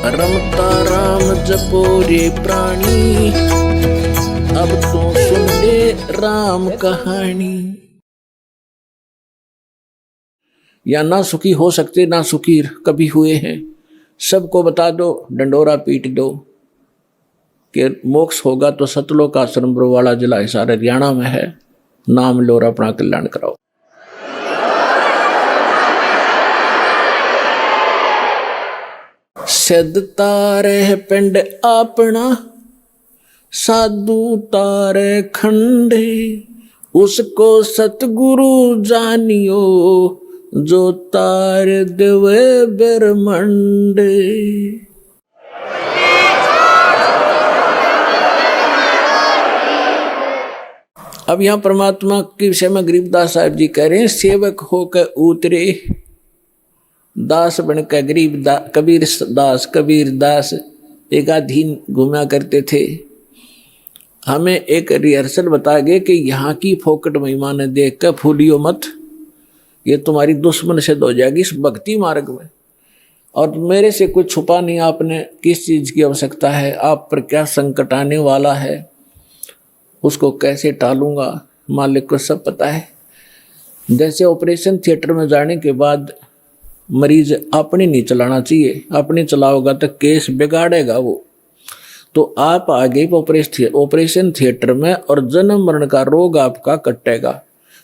रमता राम जपो रे प्राणी, अब तो सुन ले राम कहानी। या ना सुखी हो सकते ना सुखी कभी हुए हैं, सबको बता दो, डंडोरा पीट दो कि मोक्ष होगा तो सतलोक आश्रम बरवाड़ा जिला हिसार हरियाणा में है। नाम लो और अपना कल्याण कराओ। सिद्ध तारे पिंड अपना, साधु तारे खंडे, उसको सतगुरु जानियो, जो तार देवे ब्रह्मंडे। अब यहां परमात्मा के विषय में गरीबदास साहब जी कह रहे हैं, सेवक होकर उतरे दास बनकर गरीब दास कबीर दास एक अधीन घूमा करते थे। हमें एक रिहर्सल बता गए कि यहाँ की फोकट महिमा ने देख कर फूलियो मत, ये तुम्हारी दुश्मन सिद्ध हो जाएगी इस भक्ति मार्ग में। और मेरे से कुछ छुपा नहीं, आपने किस चीज़ की आवश्यकता है, आप पर क्या संकट आने वाला है, उसको कैसे टालूंगा, मालिक को सब पता है। जैसे ऑपरेशन थिएटर में जाने के बाद मरीज अपने नहीं चलाना चाहिए, अपने चलाओगा तो केस बिगाड़ेगा वो। तो आप आगे ऑपरेशन थिएटर में और जन्म मरण का रोग आपका कटेगा।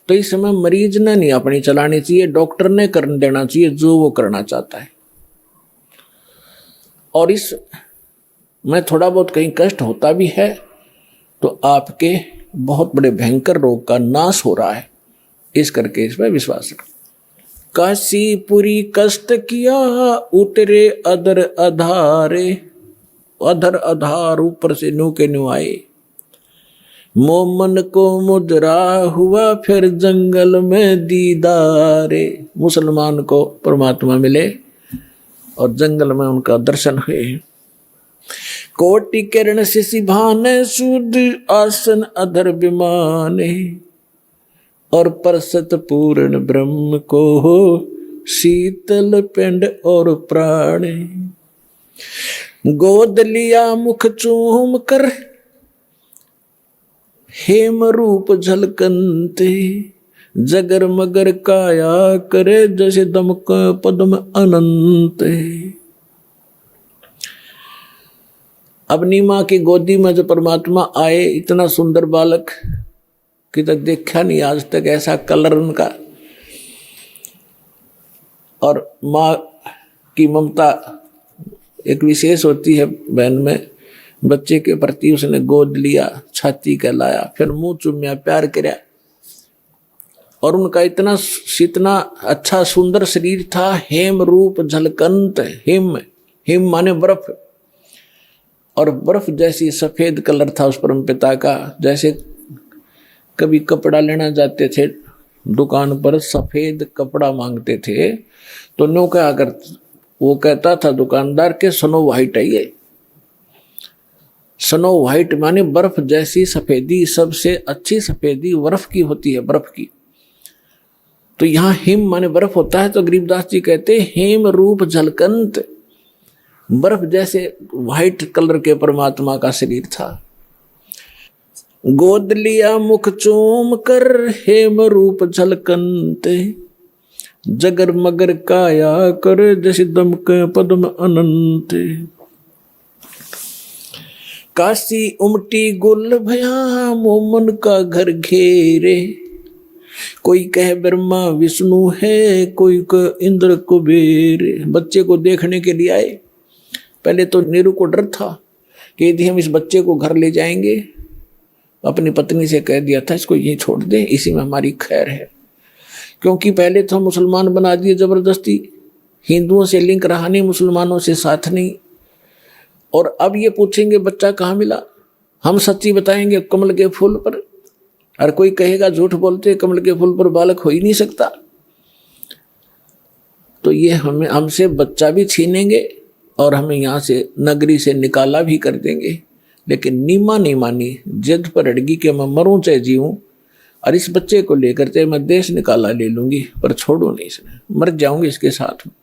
तो इस समय मरीज ने नहीं अपनी चलानी चाहिए, डॉक्टर ने कर देना चाहिए जो वो करना चाहता है। और इस में थोड़ा बहुत कहीं कष्ट होता भी है तो आपके बहुत बड़े भयंकर रोग का नाश हो रहा है, इस करके इसमें विश्वास रखो। काशीपुरी कष्ट किया उतरे अधर अधारे, अधर अधार ऊपर से न्यू के न्यू आए। मोमन को मुद्रा हुआ फिर जंगल में दीदारे। मुसलमान को परमात्मा मिले और जंगल में उनका दर्शन हुए। कोटि किरण से सिभाने सुध आसन अधर विमाने, और परसत पूर्ण ब्रह्म को हो शीतल पिंड और प्राणे। गोद लिया मुख चूम कर हेम रूप झलकंते, जगर मगर काया करे जैसे दमक पद्म अनंत। अपनी माँ की गोदी में जो परमात्मा आए, इतना सुंदर बालक कि तक देखा नहीं आज तक ऐसा कलर उनका। और माँ की ममता एक विशेष होती है बहन में, बच्चे के प्रति उसने गोद लिया, छाती कहलाया, फिर मुंह चूमिया, प्यार किया। और उनका इतना अच्छा सुंदर शरीर था, हेम रूप झलकंत। हिम माने बर्फ, और बर्फ जैसी सफेद कलर था उस परम पिता का। जैसे कभी कपड़ा लेना जाते थे दुकान पर, सफेद कपड़ा मांगते थे तो नो क्या कर, वो कहता था दुकानदार के स्नो व्हाइट है ये। स्नो व्हाइट माने बर्फ जैसी सफेदी, सबसे अच्छी सफेदी बर्फ की होती है, बर्फ की। तो यहाँ हिम माने बर्फ होता है। तो गरीबदास जी कहते हेम रूप झलकंत, बर्फ जैसे व्हाइट कलर के परमात्मा का शरीर था। गोद लिया मुख चूम कर हेम रूप झलकंते, जगर मगर काया कर जैसे दमक पद्म अनंत। काशी उमटी गुल भया मोमन का घर घेरे, कोई कह ब्रह्मा विष्णु है, कोई कह इंद्र कुबेर। बच्चे को देखने के लिए आए। पहले तो नीरू को डर था कि यदि हम इस बच्चे को घर ले जाएंगे, अपनी पत्नी से कह दिया था इसको यहीं छोड़ दें, इसी में हमारी खैर है। क्योंकि पहले तो हम मुसलमान बना दिए जबरदस्ती, हिंदुओं से लिंक रहा नहीं, मुसलमानों से साथ नहीं। और अब ये पूछेंगे बच्चा कहाँ मिला, हम सच्ची बताएंगे कमल के फूल पर, और कोई कहेगा झूठ बोलते कमल के फूल पर बालक हो ही नहीं सकता। तो ये हमसे बच्चा भी छीनेंगे और हमें यहाँ से नगरी से निकाला भी कर देंगे। लेकिन नीमा नहीं मानी, जिद पर अड़गी कि मैं मरूं चाहे जीऊं, और इस बच्चे को लेकर चाहे मैं देश निकाला ले लूंगी, पर छोड़ू नहीं इसने, मर जाऊंगी इसके साथ में।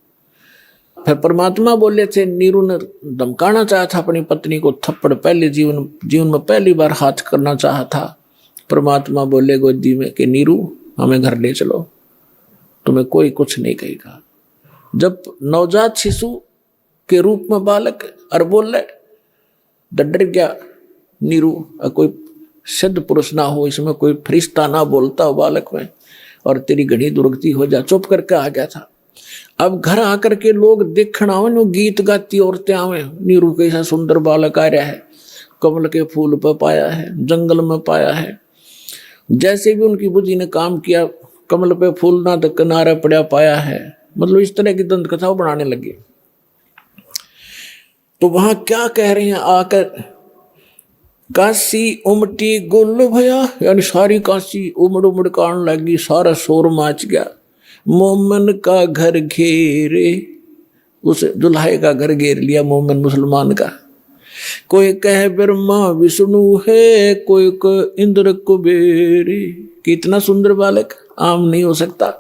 फिर परमात्मा बोले थे, नीरू ने धमकाना चाहा था अपनी पत्नी को, थप्पड़ पहले जीवन में पहली बार हाथ करना चाहा था। परमात्मा बोले गोदी में कि नीरू हमें घर ले चलो, तुम्हें कोई कुछ नहीं कहेगा। जब नवजात शिशु के रूप में बालक और बोल रहे, डर गया नीरू, कोई सिद्ध पुरुष ना हो इसमें, कोई फरिश्ता ना बोलता हो बालक में, और तेरी घड़ी दुर्गति हो जा, चुप करके आ गया था। अब घर आकर के लोग देखना आवे, नो गीत गाती औरतें आवे, नीरू कैसा सुंदर बालक आ रहा है, कमल के फूल पर पाया है, जंगल में पाया है। जैसे भी उनकी बुद्धि ने काम किया, कमल पे फूल ना तो किनारा पड़ा पाया है, मतलब इस तरह की दंत कथा बनाने लगे। तो वहां क्या कह रहे हैं आकर, काशी उमटी गुल भया, यानी सारी काशी उमड़ उमड़ कान लगी, सारा शोर माच गया। मोमन का घर घेरे, उस दुल्हे का घर घेर लिया मोमन मुसलमान का। कोई कहे ब्रह्मा विष्णु है, कोई कहे इंद्र कुबेर। कितना सुंदर बालक, आम नहीं हो सकता।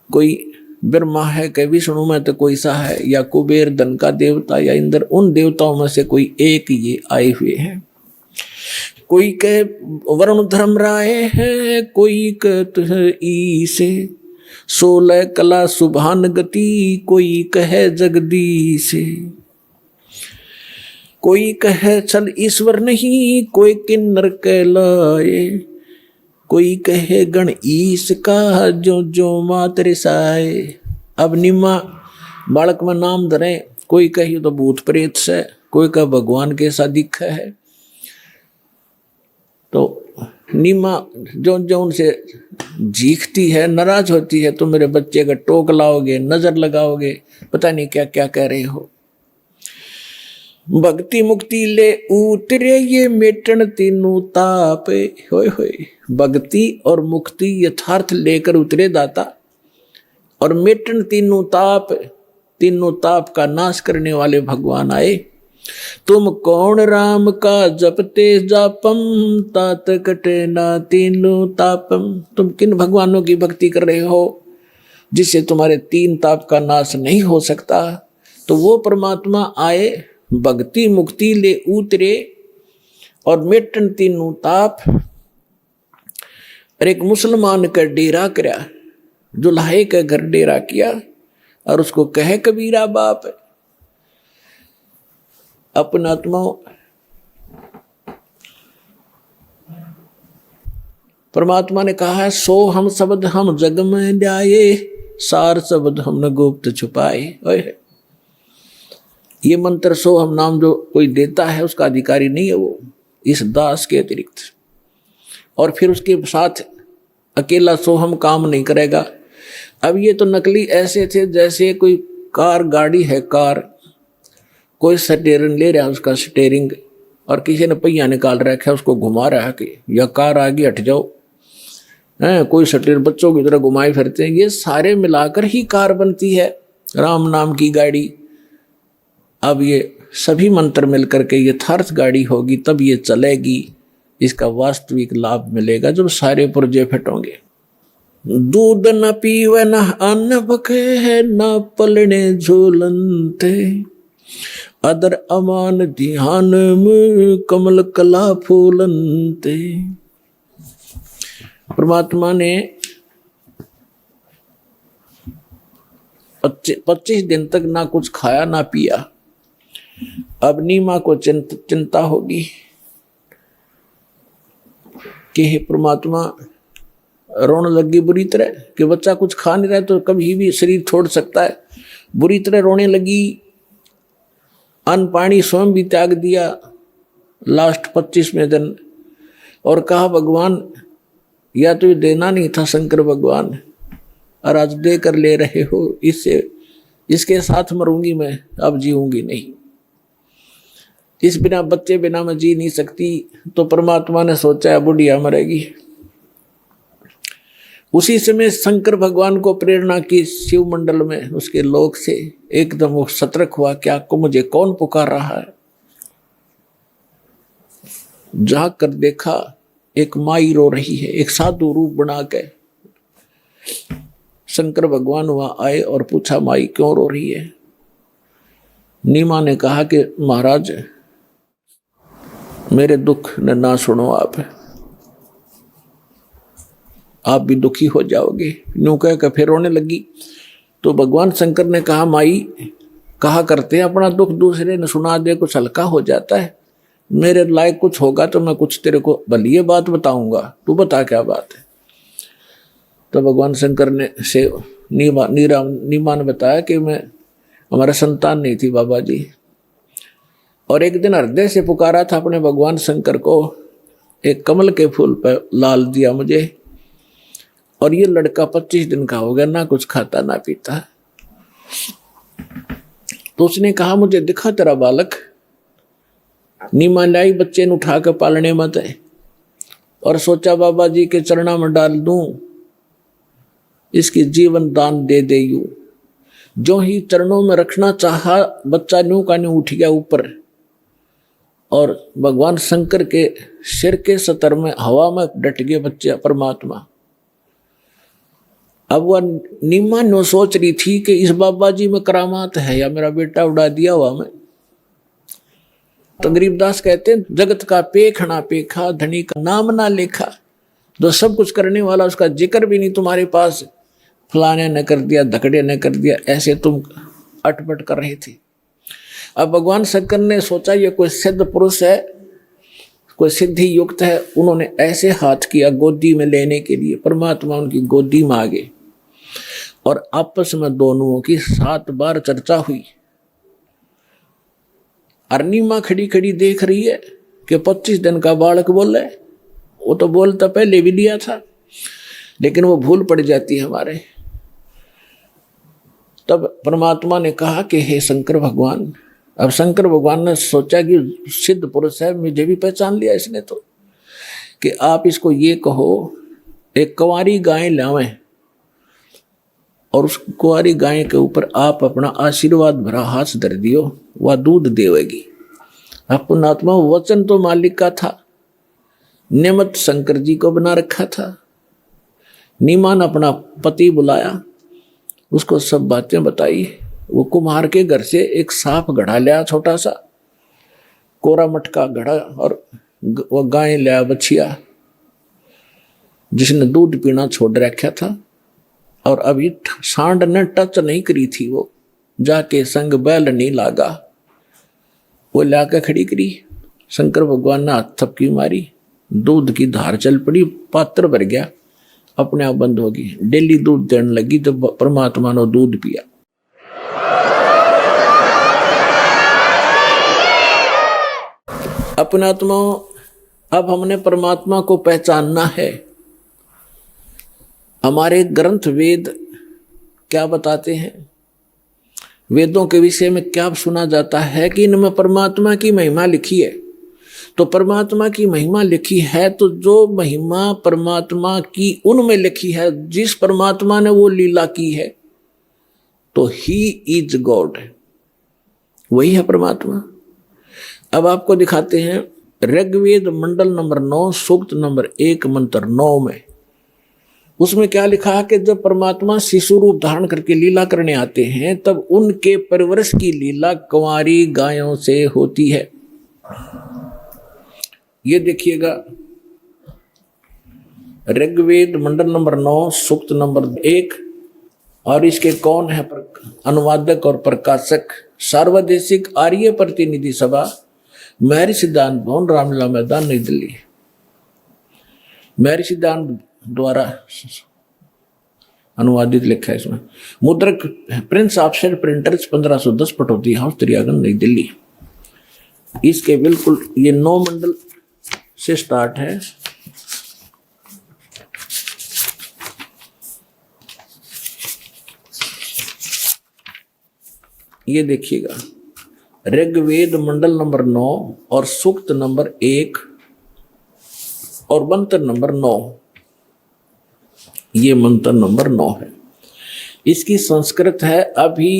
कोई ब्रह्मा है, कहे विष्णु में तो कोई सा है, या कुबेर धन का देवता, या इंद्र, उन देवताओं में से कोई एक ये आए हुए हैं। कोई कहे वरुण धर्म राय है, कोई कहे ईसे, 16 कला सुभान गति, कोई कहे जगदीश। कोई कहे चल ईश्वर नहीं, कोई किन्नर कहलाए, कोई कहे गण ईश का, जो जो मात रिसाए। अब निम्मा बालक में नाम धरे, कोई कहे तो भूत प्रेत से, कोई कहे भगवान के सा दिखा है। तो नीमा जो जो उनसे जीखती है, नाराज होती है, तो मेरे बच्चे का टोक लाओगे, नजर लगाओगे, पता नहीं क्या क्या कह रहे हो। भक्ति मुक्ति ले उतरे ये मेटन तीनों ताप, होए होए। भक्ति और मुक्ति यथार्थ लेकर उतरे दाता, और मेटन तीनों ताप का नाश करने वाले भगवान आए। तुम कौन राम का जपते जापम, तात कटे ना तीनों तापम। तुम किन भगवानों की भक्ति कर रहे हो जिससे तुम्हारे 3 ताप का नाश नहीं हो सकता। तो वो परमात्मा आए, भक्ति मुक्ति ले उतरे, और मेटन तीनों ताप। और एक मुसलमान का डेरा कराया, दुल्हे का घर डेरा किया, और उसको कहे कबीरा बाप। अपना आत्मा परमात्मा ने कहा है, सो हम शब्द हम जग में ल्याए, सार शब्द हमने गुप्त छुपाए। ये मंत्र सो हम नाम जो कोई देता है उसका अधिकारी नहीं है वो, इस दास के अतिरिक्त। और फिर उसके साथ अकेला सो हम काम नहीं करेगा। अब ये तो नकली ऐसे थे जैसे कोई कार गाड़ी है, कार कोई स्टीयरिंग ले रहा है, उसका स्टीयरिंग, और किसी ने पहिया निकाल रखा है, उसको घुमा रहा है कि या कार आगे हट जाओ, कोई स्टीयर बच्चों की तरह घुमाए फिरते हैं। ये सारे मिलाकर ही कार बनती है, राम नाम की गाड़ी। अब ये सभी मंत्र मिलकर के यथार्थ गाड़ी होगी, तब ये चलेगी, इसका वास्तविक लाभ मिलेगा जब सारे पुर्जे फिटोंगे। दूध न पीवे न अन्न बखे, न पलने झूलनते, अदर अमान ध्यान में कमल कला फूलनते। परमात्मा ने 25 दिन तक ना कुछ खाया ना पिया। अब नीमा को चिंता होगी कि हे परमात्मा, रोने लगी बुरी तरह कि बच्चा कुछ खा नहीं रहा तो कभी भी शरीर छोड़ सकता है। बुरी तरह रोने लगी, अन्न पानी स्वयं भी त्याग दिया लास्ट 25वें दिन, और कहा भगवान या तो ये देना नहीं था शंकर भगवान, और आज दे कर ले रहे हो, इसके साथ मरूंगी मैं, अब जीऊंगी नहीं। इस बिना बच्चे बिना मैं जी नहीं सकती। तो परमात्मा ने सोचा है बुढ़िया मरेगी। उसी समय शंकर भगवान को प्रेरणा की शिव मंडल में, उसके लोक से एकदम वो सतर्क हुआ, क्या को मुझे कौन पुकार रहा है। जाग कर देखा एक माई रो रही है, एक साधु रूप बना के शंकर भगवान वहां आए और पूछा, माई क्यों रो रही है? नीमा ने कहा कि महाराज मेरे दुख न ना सुनो, आप भी दुखी हो जाओगे। यूं कह के फिर रोने लगी। तो भगवान शंकर ने कहा, माई कहा करते हैं अपना दुख दूसरे ने सुना दे कुछ हल्का हो जाता है। मेरे लायक कुछ होगा तो मैं कुछ तेरे को भली बात बताऊंगा, तू बता क्या बात है। तो भगवान शंकर ने से नीमा ने बताया कि मैं हमारा संतान नहीं थी बाबा जी, और एक दिन हृदय से पुकारा था अपने भगवान शंकर को, एक कमल के फूल पर लाल दिया मुझे, और ये लड़का 25 दिन का हो गया, ना कुछ खाता ना पीता। तो उसने कहा, मुझे दिखा तेरा बालक। नीमा लाई बच्चे ने उठा कर पालने मत है, और सोचा बाबा जी के चरणों में डाल दूं, इसकी जीवन दान दे दे। यूं जो ही चरणों में रखना चाहा, बच्चा न्यू का न्यू उठ गया ऊपर, और भगवान शंकर के सिर के सतर में हवा में डट गए बच्चे परमात्मा। अब वह नीमा नो सोच रही थी कि इस बाबा जी में करामात है या मेरा बेटा उड़ा दिया हुआ मैं। तो गरीबदास कहते हैं, जगत का पेखना पेखा, धनी का नाम ना लेखा। जो सब कुछ करने वाला उसका जिक्र भी नहीं तुम्हारे पास, फलाने ने कर दिया, धकड़े ने कर दिया, ऐसे तुम अटपट कर रहे थे। अब भगवान शंकर ने सोचा ये कोई सिद्ध पुरुष है, कोई सिद्धि युक्त है। उन्होंने ऐसे हाथ किया गोदी में लेने के लिए, परमात्मा उनकी गोदी में आ गए, और आपस में दोनों की 7 बार चर्चा हुई। अरनीमा खड़ी खड़ी देख रही है कि 25 दिन का बालक बोले। वो तो बोलता पहले भी लिया था, लेकिन वो भूल पड़ जाती है हमारे। तब परमात्मा ने कहा कि हे शंकर भगवान। अब शंकर भगवान ने सोचा कि सिद्ध पुरुष है, मुझे भी पहचान लिया इसने तो, कि आप इसको ये कहो, एक कुंवारी गाय लावें और उस कुंवारी गाय के ऊपर आप अपना आशीर्वाद भरा हाथ धर दियो, वह दूध देवेगी। अब पुण्यात्मा वचन तो मालिक का था, नियमत शंकर जी को बना रखा था। नीमा ने अपना पति बुलाया, उसको सब बातें बताई। वो कुम्हार के घर से एक साफ घड़ा लिया, छोटा सा कोरा मटका घड़ा, और वो गाय लिया बछिया जिसने दूध पीना छोड़ रखा था, और अभी सांड ने टच नहीं करी थी। वो जाके संग बैल नहीं लागा, वो लाकर खड़ी करी। शंकर भगवान ने हाथ थपकी मारी, दूध की धार चल पड़ी, पात्र भर गया, अपने आप बंद होगी। डेली दूध देने लगी तो परमात्मा ने दूध पिया। अपने आत्मा, अब हमने परमात्मा को पहचानना है। हमारे ग्रंथ वेद क्या बताते हैं? वेदों के विषय में क्या सुना जाता है कि इनमें परमात्मा की महिमा लिखी है। तो परमात्मा की महिमा लिखी है, तो जो महिमा परमात्मा की उनमें लिखी है, जिस परमात्मा ने वो लीला की है, तो ही इज गॉड, वही है परमात्मा। अब आपको दिखाते हैं ऋग्वेद मंडल नंबर 9 सूक्त नंबर 1 मंत्र 9 में, उसमें क्या लिखा है कि जब परमात्मा शिशु रूप धारण करके लीला करने आते हैं, तब उनके परवरिश की लीला कुंवारी गायों से होती है। ये देखिएगा, ऋग्वेद मंडल नंबर 9 सूक्त नंबर 1, और इसके कौन है अनुवादक और प्रकाशक? सार्वदेशिक आर्य प्रतिनिधि सभा, महर्षि सिद्धांत भवन, रामलीला मैदान, नई दिल्ली। महर्षि सिद्धांत द्वारा अनुवादित लिखा है इसमें। मुद्रक prince offset printers 1510 Pataudi house, त्रियागन, नई दिल्ली। इसके बिल्कुल ये 9 मंडल से स्टार्ट है। ये देखिएगा, ऋग्वेद मंडल नंबर 9 और सूक्त नंबर 1 और मंत्र नंबर 9। ये मंत्र नंबर 9 है। इसकी संस्कृत है अभि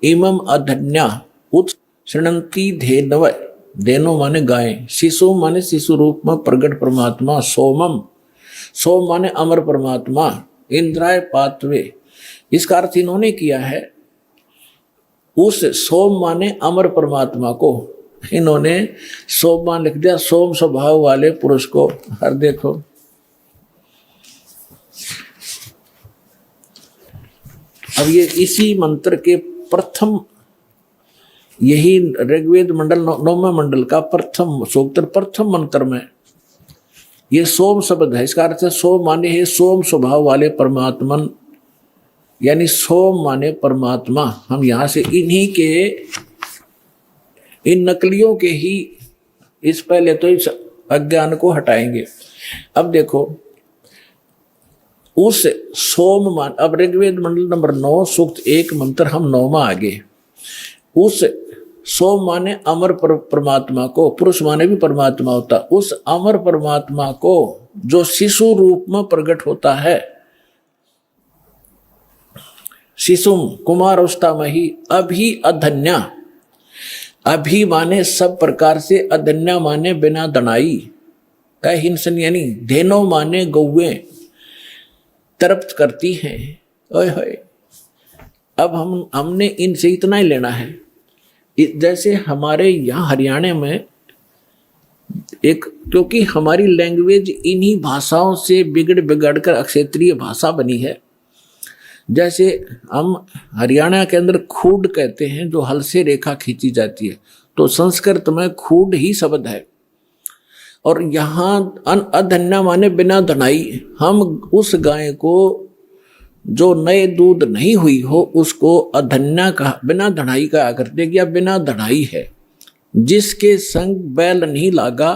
इमम अधन्या उत शृणंती धेनव। धेनो माने गाय, शिशु माने शिशु रूप में प्रगट परमात्मा, सोमम, सोम माने अमर परमात्मा, इंद्राय पात्वे, इसका अर्थ इन्होंने किया है उस सोम माने अमर परमात्मा को, इन्होंने सोम मान लिख दिया, सोम स्वभाव वाले पुरुष को। हर देखो अब ये इसी मंत्र के प्रथम, यही ऋग्वेद मंडल 9वें मंडल का प्रथम सूक्त प्रथम मंत्र में ये सोम शब्द है। इसका अर्थ है सोम माने है सोम स्वभाव वाले परमात्मन, यानी सोम माने परमात्मा। हम यहां से इन्हीं के, इन नकलियों के ही इस पहले तो इस अज्ञान को हटाएंगे। अब देखो उस सोम मान, अब ऋग्वेद मंडल नंबर 9 सूक्त 1 मंत्र हम 9वां आगे। उस सोम माने अमर परमात्मा को, पुरुष माने भी परमात्मा होता, उस अमर परमात्मा को जो शिशु रूप में प्रकट होता है, शिशुम कुमार अवस्था में ही अभी अधन्या, अभी माने सब प्रकार से, अधन्या माने बिना दनाई, हिंसन यानी धेनो माने गौवे तृप्त करती हैं। ओए होए, अब हमने इनसे इतना ही लेना है। जैसे हमारे यहाँ हरियाणा में एक, क्योंकि हमारी लैंग्वेज इन्हीं भाषाओं से बिगड़ कर क्षेत्रीय भाषा बनी है। जैसे हम हरियाणा के अंदर खूड कहते हैं, जो हल से रेखा खींची जाती है, तो संस्कृत में खूड ही शब्द है। और यहाँ अधन्या माने बिना धनाई, हम उस गाय को जो नए दूध नहीं हुई हो उसको अधन्या का, बिना धनाई का करते क्या, बिना धनाई है। जिसके संग बैल नहीं लागा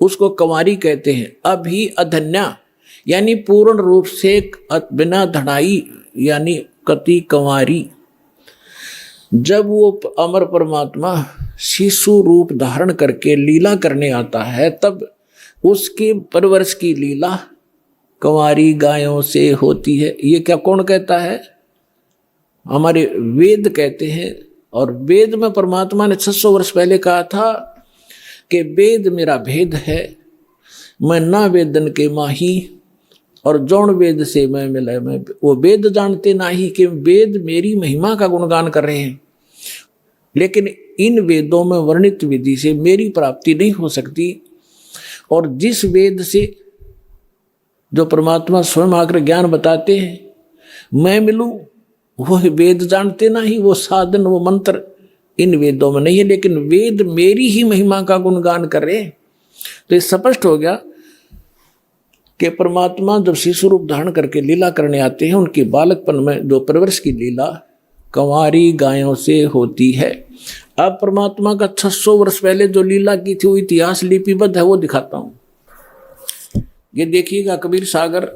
उसको कंवारी कहते हैं। अभी अधन्या यानी पूर्ण रूप से बिना धनाई, यानी कति कंवारी। जब वो अमर परमात्मा शिशु रूप धारण करके लीला करने आता है, तब उसके परवरिश की लीला कंवारी गायों से होती है। ये क्या कौन कहता है? हमारे वेद कहते हैं। और वेद में परमात्मा ने 600 वर्ष पहले कहा था कि वेद मेरा भेद है, मैं ना वेदन के माही, और जौन वेद से मैं मिला, मैं वो वेद जानते नाही, कि वेद मेरी महिमा का गुणगान कर रहे हैं, लेकिन इन वेदों में वर्णित विधि से मेरी प्राप्ति नहीं हो सकती। और जिस वेद से जो परमात्मा स्वयं आकर ज्ञान बताते हैं मैं मिलूं, वो वेद जानते नहीं, वो साधन वो मंत्र इन वेदों में नहीं है, लेकिन वेद मेरी ही महिमा का गुणगान कर रहे। तो ये स्पष्ट हो गया कि परमात्मा जब शिशु रूप धारण करके लीला करने आते हैं, उनके बालकपन में जो परवरिश की लीला कंवारी गायों से होती है। अब परमात्मा का 600 वर्ष पहले जो लीला की थी वो इतिहास लिपिबद्ध है, वो दिखाता हूं। ये देखिएगा कबीर सागर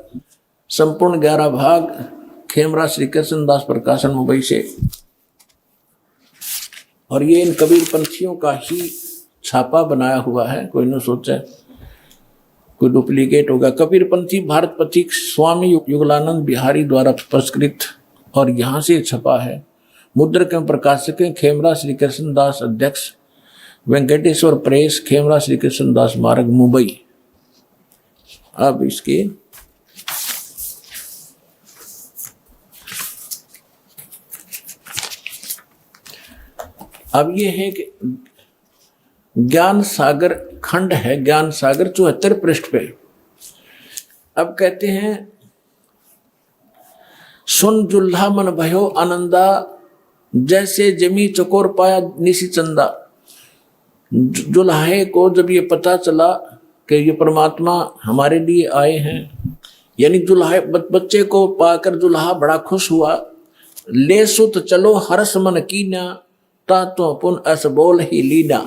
संपूर्ण 11 भाग, खेमरा श्री कृष्ण दास प्रकाशन मुंबई से। और ये इन कबीर पंथियों का ही छापा बनाया हुआ है, कोई न सोचे कोई डुप्लीकेट होगा। कबीर पंथी भारत पथिक स्वामी युगलानंद बिहारी द्वारा पुरस्कृत, और यहाँ से छपा है। मुद्रक एवं प्रकाशक खेमरा श्री कृष्ण दास, अध्यक्ष वेंकटेश्वर प्रेस, खेमरा श्री कृष्ण दास मार्ग, मुंबई। अब इसके अब ये है कि ज्ञान सागर खंड है, ज्ञान सागर 74 पृष्ठ पे। अब कहते हैं, सुन जुल्हा मन भयो आनंदा, जैसे जमी चकोर पाया निशी चंदा। जुल्हे को जब ये पता चला कि ये परमात्मा हमारे लिए आए हैं, यानी जुल्हा बच्चे को पाकर जुल्हा बड़ा खुश हुआ। ले सुत चलो हर्ष मन कीना, तातो पुन अस बोल ही लीना।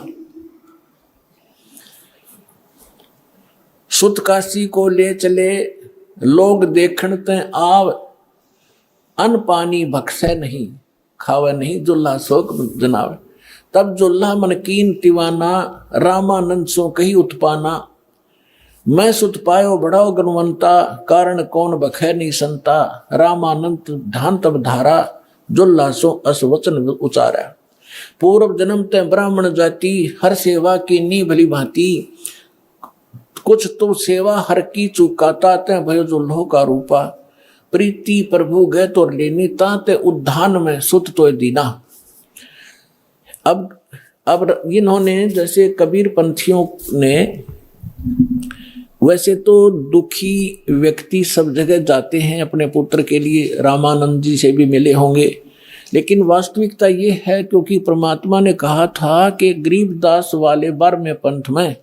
सुत काशी को ले चले, लोग देखण ते आव, अन पानी भक्षय नहीं, खावे नहीं, जुल्हा शोक जनावे। तब जुल्हा मन कीन तिवाना, रामानंद सो कही उत्पाना। मैं सुत पायो बढ़ाओ गुणवंता, कारण कौन बखै नहीं संता। रामानंद ध्यान तब धारा, जुल्हा सो अस वचन उचारा। पूर्व जन्म ते ब्राह्मण जाति, हर सेवा की नी भली भांति। कुछ तो सेवा हर की चुकाता, ते भयो जुल्हो का रूपा। प्रीति प्रभु गए तो लेनी ताते उद्धान में सुत तो दीना। अब इन्होंने जैसे कबीर पंथियों ने, वैसे तो दुखी व्यक्ति सब जगह जाते हैं अपने पुत्र के लिए, रामानंद जी से भी मिले होंगे, लेकिन वास्तविकता ये है क्योंकि परमात्मा ने कहा था कि गरीबदास वाले बार में पंथ में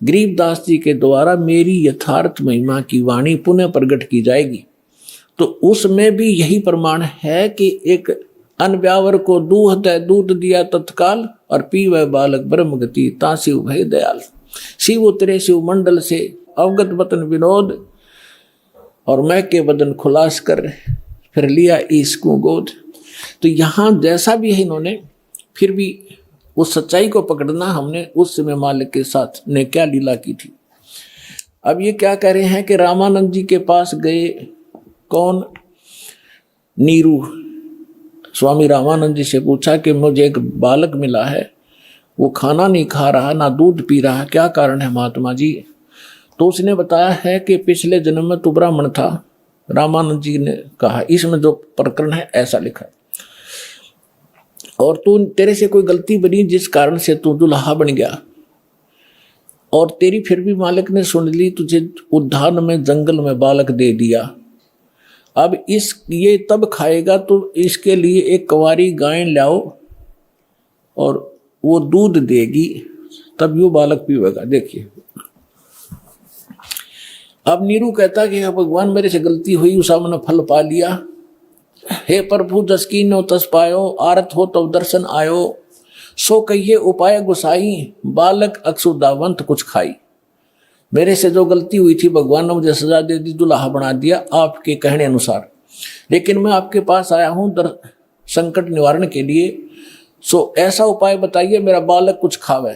गरीबदास जी के द्वारा मेरी यथार्थ महिमा की वाणी पुनः प्रकट की जाएगी। तो उसमें भी यही प्रमाण है कि एक अनब्यावर को दूध दिया तत्काल और पीवे बालक ब्रह्म गति ताशिव भय दयाल। शिव उतरे शिव मंडल से अवगत बतन विनोद और मैं के बदन खुलास कर फिर लिया इसको गोद। तो यहाँ जैसा भी है इन्होंने फिर भी उस सच्चाई को पकड़ना, हमने उस समय मालिक के साथ ने क्या लीला की थी। अब ये क्या कह रहे हैं कि रामानंद जी के पास गए, कौन? नीरू। स्वामी रामानंद जी से पूछा कि मुझे एक बालक मिला है, वो खाना नहीं खा रहा, ना दूध पी रहा, क्या कारण है महात्मा जी? तो उसने बताया है कि पिछले जन्म में तू ब्राह्मण था। रामानंद जी ने कहा इसमें जो प्रकरण है ऐसा लिखा, और तू तेरे से कोई गलती बनी जिस कारण से तू दुल्हा बन गया, और तेरी फिर भी मालिक ने सुन ली, तुझे उद्धान में जंगल में बालक दे दिया। अब ये तब खाएगा तो इसके लिए एक कुंवारी गाय लाओ और वो दूध देगी, तब यो बालक पीवेगा। देखिए अब नीरू कहता कि भगवान मेरे से गलती हुई, उस हमने फल पा लिया। हे प्रभु जसकी नो तस पायो, आरत हो तो दर्शन आयो, सो कहिए उपाय गुसाई, बालक अक्षुदावंत कुछ खाई। मेरे से जो गलती हुई थी भगवान ने मुझे सजा दे दी, दुल्हा बना दिया आपके कहने अनुसार, लेकिन मैं आपके पास आया हूँ संकट निवारण के लिए, सो ऐसा उपाय बताइए मेरा बालक कुछ खावे।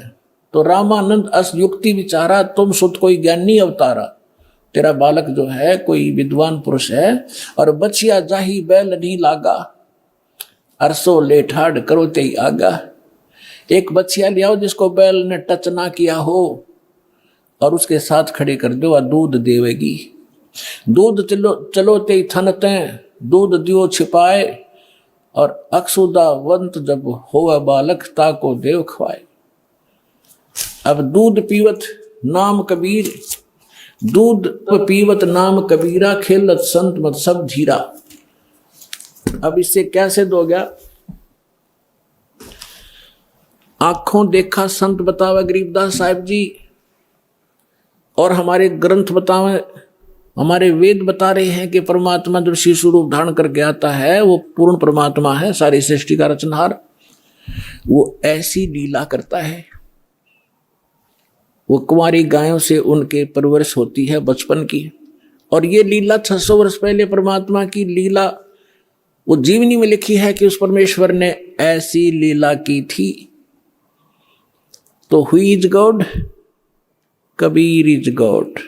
तो रामानंद अस युक्ति विचारा, तुम सुत कोई ज्ञानी अवतारा, तेरा बालक जो है कोई विद्वान पुरुष है, और बचिया जाही बैल नहीं लागा, अरसो ले ठाड़ करो ते आगा। एक बचिया ले आओ जिसको बैल ने टच ना किया हो, और उसके साथ खड़े कर दो और दूध देवेगी। दूध चलो ते थनते, दूध दियो छिपाए, और अक्षुदावंत जब होवे बालक ताको देव खवाए। अब दूध पीवत नाम कबीर, दूध पीवत नाम कबीरा, खेलत संत मत सब धीरा। अब इससे क्या सिद्ध हो गया? आंखों देखा संत बतावे गरीबदास साहिब जी, और हमारे ग्रंथ बतावे, हमारे वेद बता रहे हैं कि परमात्मा जब शिशु रूप धारण करके आता है वो पूर्ण परमात्मा है, सारी सृष्टि का रचनहार। वो ऐसी लीला करता है, वो कुंवारी गायों से उनके परवरिश होती है बचपन की, और ये लीला 600 वर्ष पहले परमात्मा की लीला वो जीवनी में लिखी है कि उस परमेश्वर ने ऐसी लीला की थी। तो who is God? Kabir is God.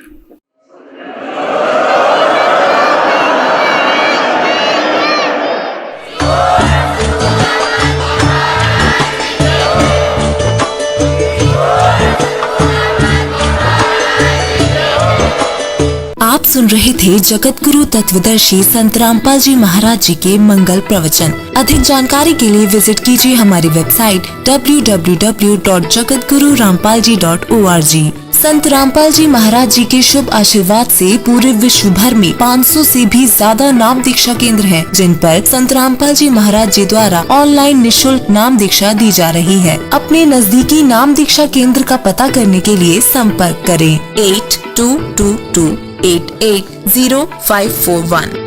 आप सुन रहे थे जगत गुरु तत्वदर्शी संत रामपाल जी महाराज जी के मंगल प्रवचन। अधिक जानकारी के लिए विजिट कीजिए हमारी वेबसाइट www.jagatgururampalji.org। संत रामपाल जी महाराज जी के शुभ आशीर्वाद से पूरे विश्व भर में 500 से भी ज्यादा नाम दीक्षा केंद्र हैं, जिन पर संत रामपाल जी महाराज जी द्वारा ऑनलाइन निःशुल्क नाम दीक्षा दी जा रही है। अपने नजदीकी नाम दीक्षा केंद्र का पता करने के लिए संपर्क करें 8222880541।